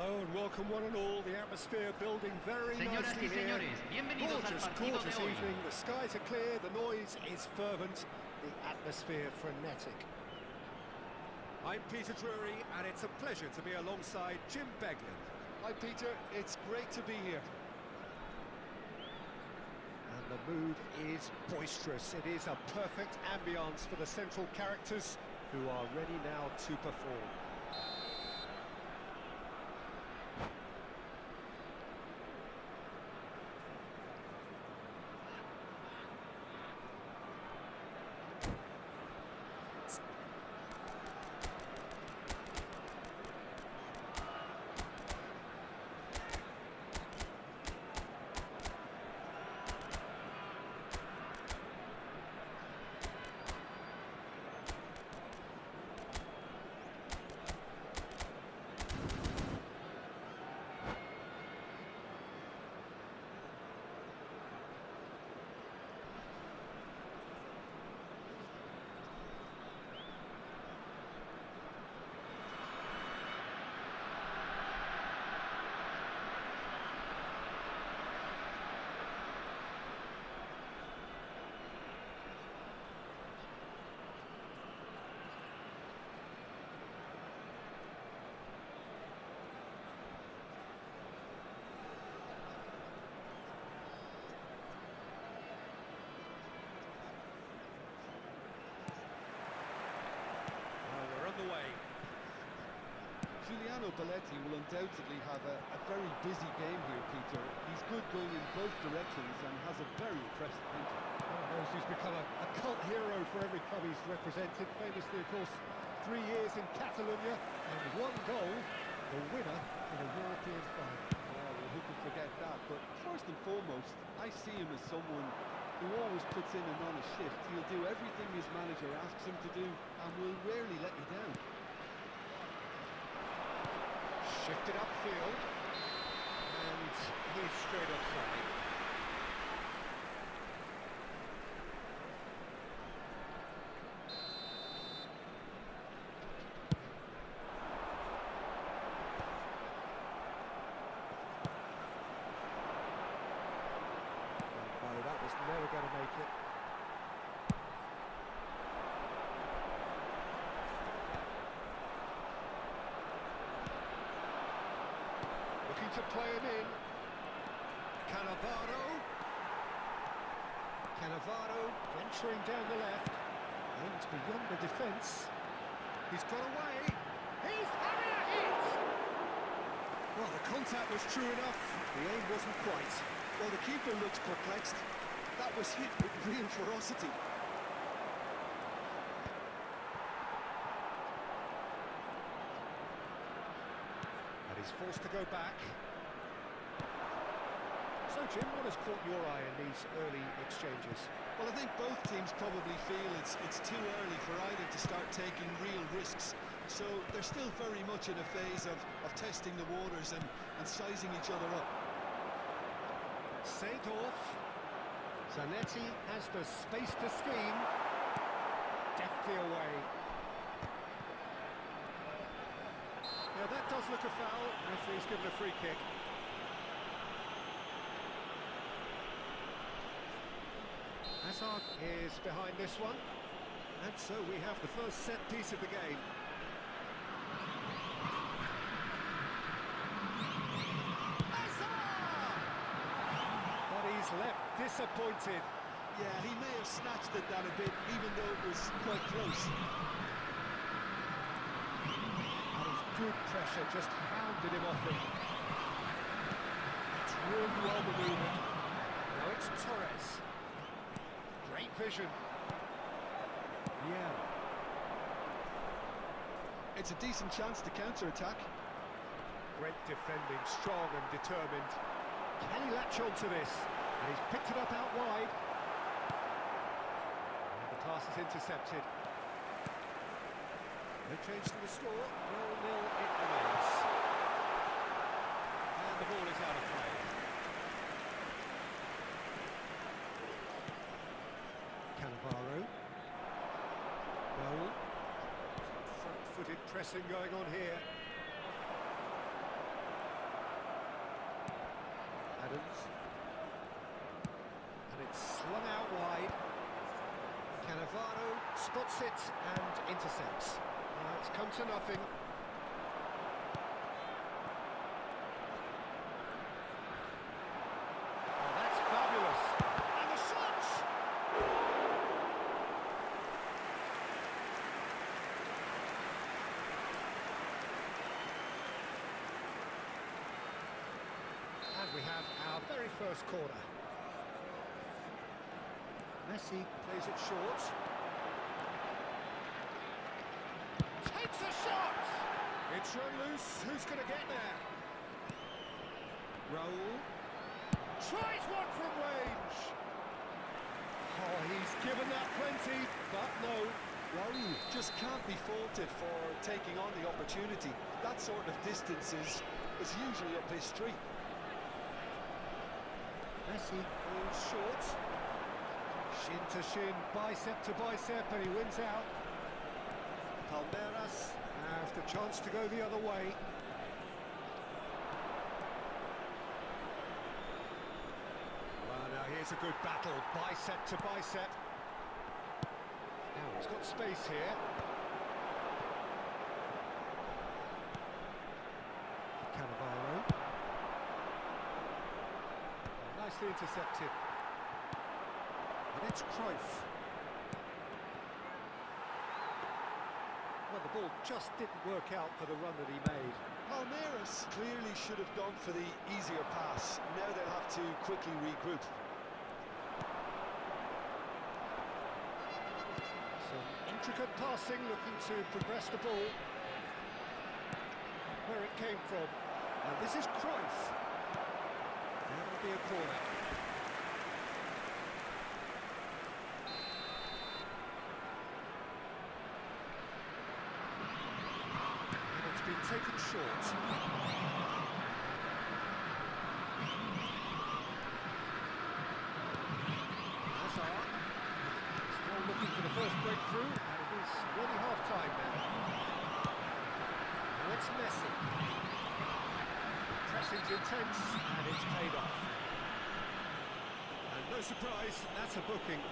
Hello and welcome one and all. The atmosphere building very Señoras nicely y here. señores, bienvenidos al partido Gorgeous de hoy. evening. The skies are clear, the noise is fervent, the atmosphere frenetic. I'm Peter Drury and it's a pleasure to be alongside Jim Beglin. Hi Peter, it's great to be here. And the mood is boisterous. It is a perfect ambience for the central characters who are ready now to perform. Away. Giuliano Belletti will undoubtedly have a very busy game here, Peter. He's good going in both directions and has a very impressive thinking. Well, he's become a cult hero for every club he's represented. Famously, of course, 3 years in Catalonia and 1 goal, the winner in a European final. Well, who could forget that? But first and foremost, I see him as someone who always puts in an honest shift. He'll do everything his manager asks him to do and will rarely let you down. Shifted upfield, and he's straight offside. No, that was never going to make it. Looking to play him in. Cannavaro venturing down the left. Aims beyond the defence. He's got away. He's having a hit! Well, the contact was true enough. The aim wasn't quite. Well, the keeper looks perplexed. That was hit with real ferocity. And he's forced to go back. So, Jim, what has caught your eye in these early exchanges? Well, I think both teams probably feel it's too early for either to start taking real risks. So they're still very much in a phase of testing the waters and sizing each other up. Seedorf. Zanetti has the space to scheme. Deftly away. Now that does look a foul. Referee's given a free kick. Hazard is behind this one. And so we have the first set piece of the game. But he's left disappointed. Yeah, he may have snatched at that a bit, even though it was quite close. And his good pressure just hounded him off him. It's really well manoeuvred. Now it's Torres. Great vision. Yeah. It's a decent chance to counter-attack. Great defending, strong and determined. Can he latch on to this? And he's picked it up out wide. And the pass is intercepted. No change to the score. 0-0 it remains. And the ball is out of play. Cannavaro. Front-footed pressing going on here. Adams. And it's slung out wide. Cannavaro spots it and intercepts. It's come to nothing. Oh, that's fabulous. And the shots! And we have our very first corner. Messi plays it short. Takes a shot! It's run loose. Who's going to get there? Raul. Tries one from range. Oh, he's given that plenty, but no. Raul just can't be faulted for taking on the opportunity. That sort of distance is usually up his street. Messi goes short. Shin to shin, bicep to bicep, and he wins out. Palmeiras have the chance to go the other way. Well, now here's a good battle, bicep to bicep. Now he's got space here. Cannavaro. Nicely intercepted. And it's Cruyff. Well, the ball just didn't work out for the run that he made. Palmeiras clearly should have gone for the easier pass. Now they'll have to quickly regroup. Some intricate passing, looking to progress the ball. Where it came from. And this is Cruyff. That'll be a corner. Been taken short. Hazard still looking for the first breakthrough, and it is nearly half-time now. Now it's Messi. Pressing's intense, and it's paid off. And no surprise, that's a booking.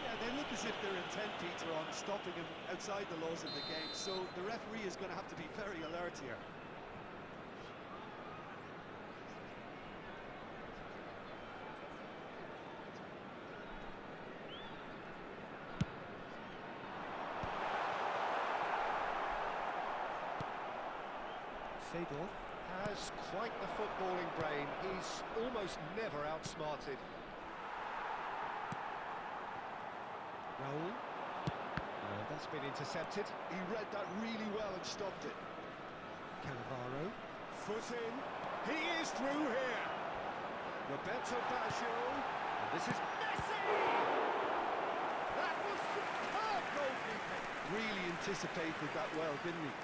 Yeah, they look as if they're intent, Peter, on stopping him outside the laws of the game, so the referee is going to have to be very alert here. Seedorf has quite the footballing brain. He's almost never outsmarted. Raul. That's been intercepted. He read that really well and stopped it. Cannavaro. Foot in. He is through here. Roberto Baggio. And this is Messi! That was superb goalkeeping. Really anticipated that well, didn't he?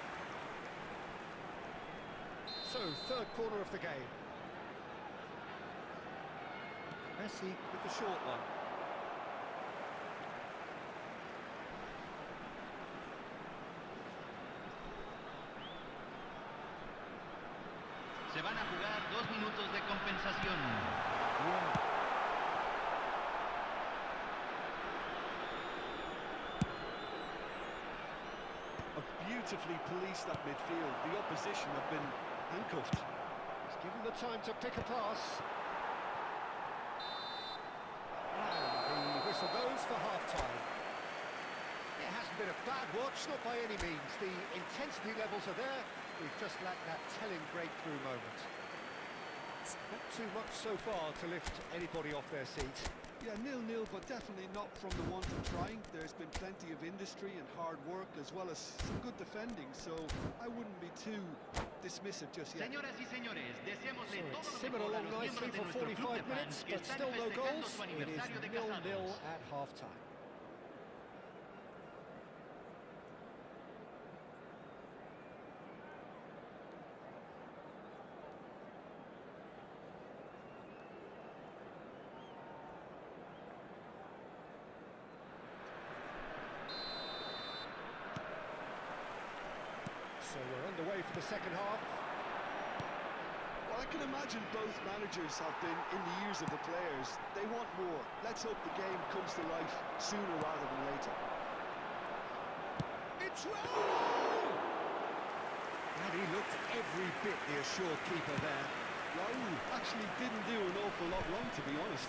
So, third corner of the game. Messi with the short one. Se van a jugar 2 minutos de compensación. Beautifully policed that midfield. The opposition have been handcuffed. He's given the time to pick a pass. And the whistle goes for half-time. It hasn't been a bad watch, not by any means. The intensity levels are there. We've just lacked that telling breakthrough moment. Not too much so far to lift anybody off their seat. Yeah, 0-0, but definitely not from the want of trying. There's been plenty of industry and hard work, as well as some good defending, so I wouldn't be too dismissive just yet. Señoras y señores, deseémosle todo lo Simmered mejor a along los nicely miembros de for nuestro club 45 de minutes, fans que but están still no festejando goals. su It is aniversario de 0-0 casados. at half-time. So we're underway for the second half. Well, I can imagine both managers have been in the ears of the players. They want more. Let's hope the game comes to life sooner rather than later. It's Raul! And he looked every bit the assured keeper there. Raul actually didn't do an awful lot wrong, to be honest.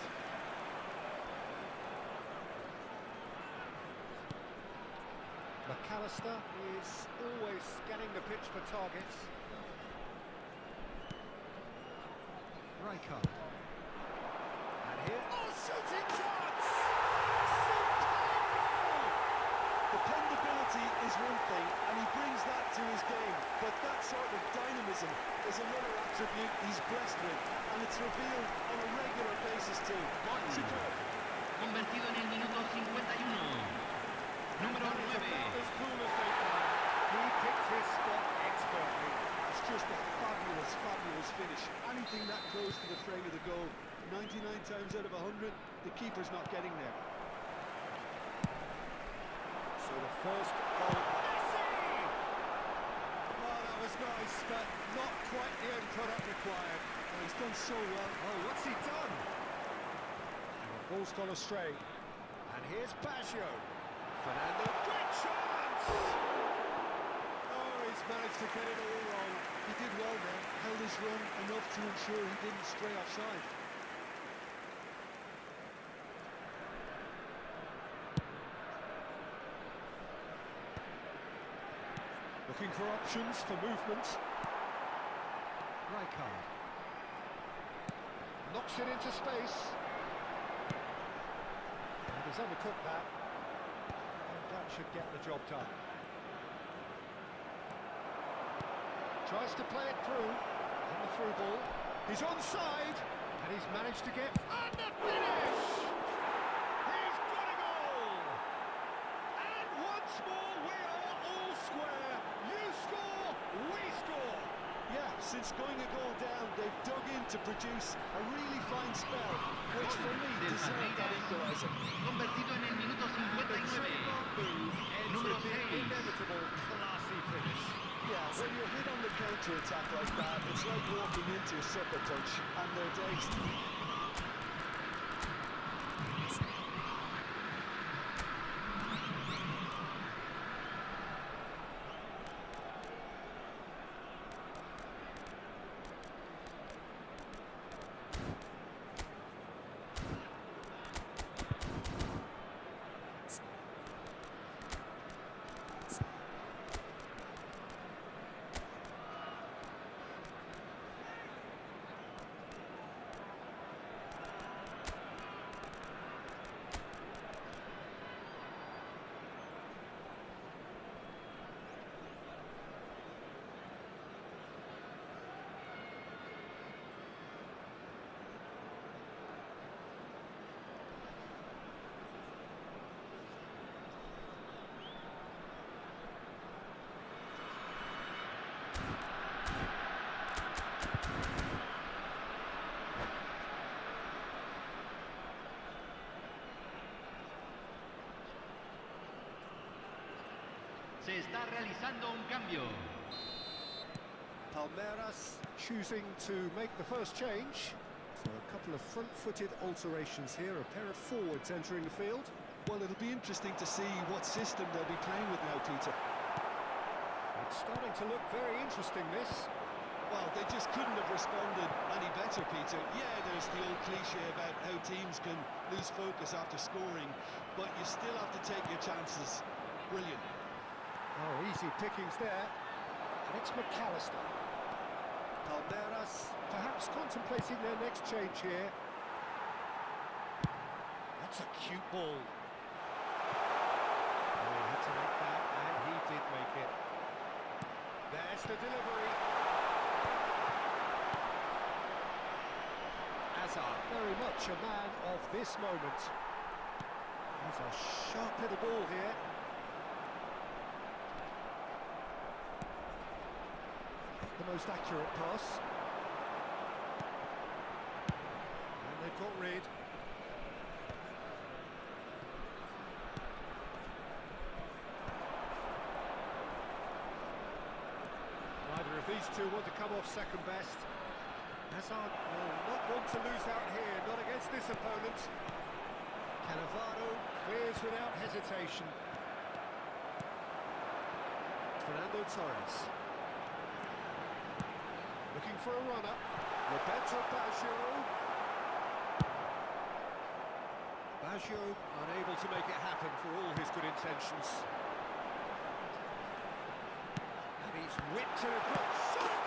McAllister is always scanning the pitch for targets. Rijkaard. And here... Oh, shooting chance! Dependability is one thing, and he brings that to his game. But that sort of dynamism is another attribute he's blessed with, and it's revealed on a regular basis too. Superb. Convertido en el minuto 51. Número 9. As cool as they come. He picked his spot expertly. It's just a fabulous, fabulous finish. Anything that close to the frame of the goal, 99 times out of 100, the keeper's not getting there. So the first goal. Messi! Oh, that was nice, but not quite the end product required. Oh, he's done so well. Oh, what's he done? And the ball's gone astray. And here's Baggio. Fernando, great chance! Oh, he's managed to get it all wrong. He did well there, held his run enough to ensure he didn't stray offside. Looking for options for movement. Rijkaard. Knocks it into space. And he's undercooked that. And that should get the job done. Tries to play it through. And the through ball. He's onside. And he's managed to get... And the finish! He's got a goal! And once more we are all square. You score, we score. Yeah, since going a goal down, they've dug in to produce a really fine spell, which for me deserved that equaliser. Convertido en el minuto 59. Número 6. Inevitable, classy finish. Yeah, when you're hit on the counter-attack like that, it's like walking into a sucker punch, and they're dazed. Se está realizando un cambio. Palmeiras choosing to make the first change. So a couple of front-footed alterations here, a pair of forwards entering the field. Well, it'll be interesting to see what system they'll be playing with now, Peter. It's starting to look very interesting, this. Well, they just couldn't have responded any better, Peter. Yeah, there's the old cliche about how teams can lose focus after scoring, but you still have to take your chances. Brilliant. Oh, easy pickings there. And it's McAllister. Palmeiras perhaps contemplating their next change here. That's a cute ball. Oh, he had to make that, and he did make it. There's the delivery. Hazard, very much a man of this moment. There's a sharp little ball here. The most accurate pass. And they've got rid. Neither of these two want to come off second best. Hazard will not want to lose out here, not against this opponent. Cannavaro clears without hesitation. Fernando Torres. Looking for a runner. Roberto Baggio. Baggio unable to make it happen for all his good intentions. And he's whipped to the cross. Shot!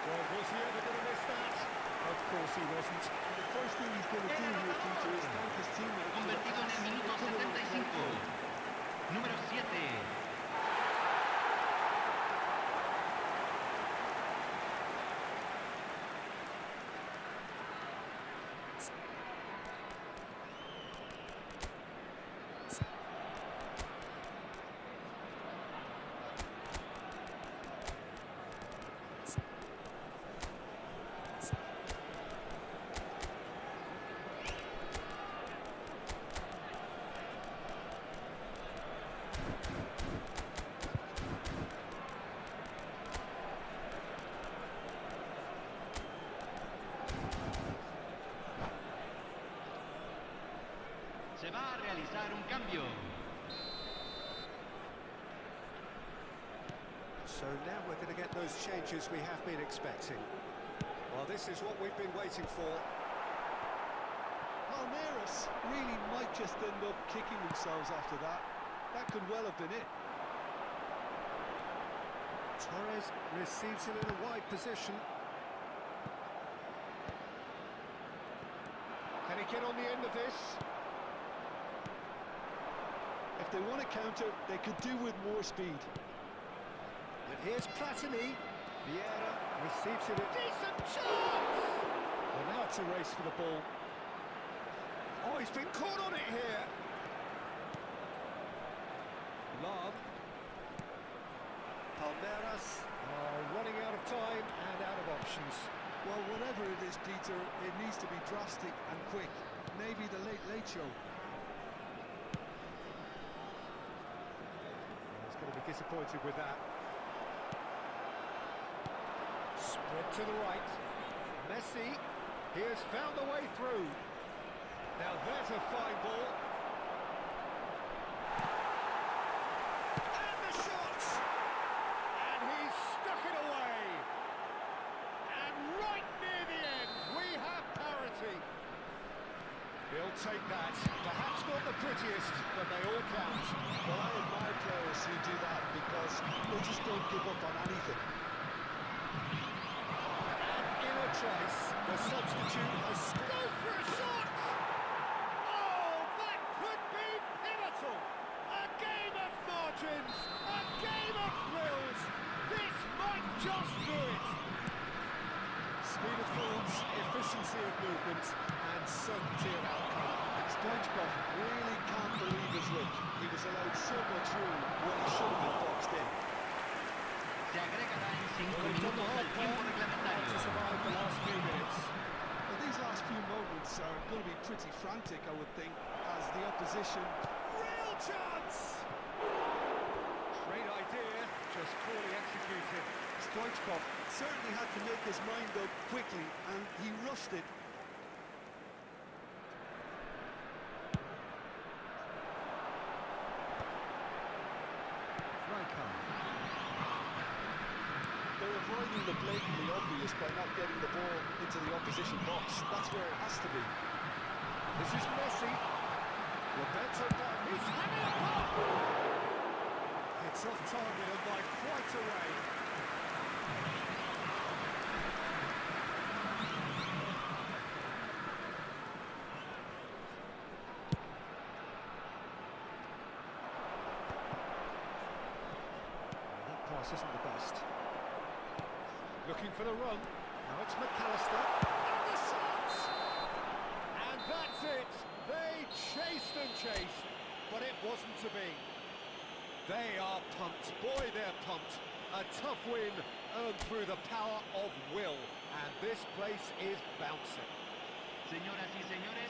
Well, was he ever going to miss that? Of course he wasn't. And the first thing he's going to do here, Peter, is thank his teammates. Convertido en el minuto 75. Número 7. Se va a realizar un cambio. So now we're going to get those changes we have been expecting. Well, this is what we've been waiting for. Palmeiras really might just end up kicking themselves after that. That could well have been it. Torres receives it in a wide position. Can he get on the end of this? If they want to counter, they could do with more speed. And here's Platini. Vieira receives it. A decent chance! Well, now it's a race for the ball. Oh, he's been caught on it here. Love. Palmeiras are running out of time and out of options. Well, whatever it is, Peter, it needs to be drastic and quick. Maybe the late show. He's going to be disappointed with that. Spread to the right. Messi, he has found a way through. Now there's a fine ball. And the shot! And he's stuck it away. And right near the end, we have parity. He'll take that. Perhaps not the prettiest, but they all count. Well, I admire players who do that because they just don't give up on anything. And in a trace, the substitute has scored for a shot! Oh, that could be pivotal! A game of margins, a game of thrills. This might just do it. Speed of thought, efficiency of movement, and certainty of outcome. Stoichkov really can't believe his luck. He was allowed so much room when he should have been boxed in. Se agregará en 5 Well, he's done the minutos hard al tiempo part to reglamentario. survive the last few minutes. Well, these last few moments are going to be pretty frantic, I would think, as the opposition... Real chance! Great idea, just poorly executed. Stoichkov certainly had to make his mind up quickly, and he rushed it. They're avoiding the blatantly obvious by not getting the ball into the opposition box. That's where it has to be. This is Messi. Roberto Baggio. He's having a pop! It's off target and by quite a way. That pass isn't the best. Looking for the run. Now it's McAllister. And the shot! And that's it. They chased and chased, but it wasn't to be. They are pumped. Boy, they're pumped. A tough win earned through the power of will. And this place is bouncing. Señoras y señores,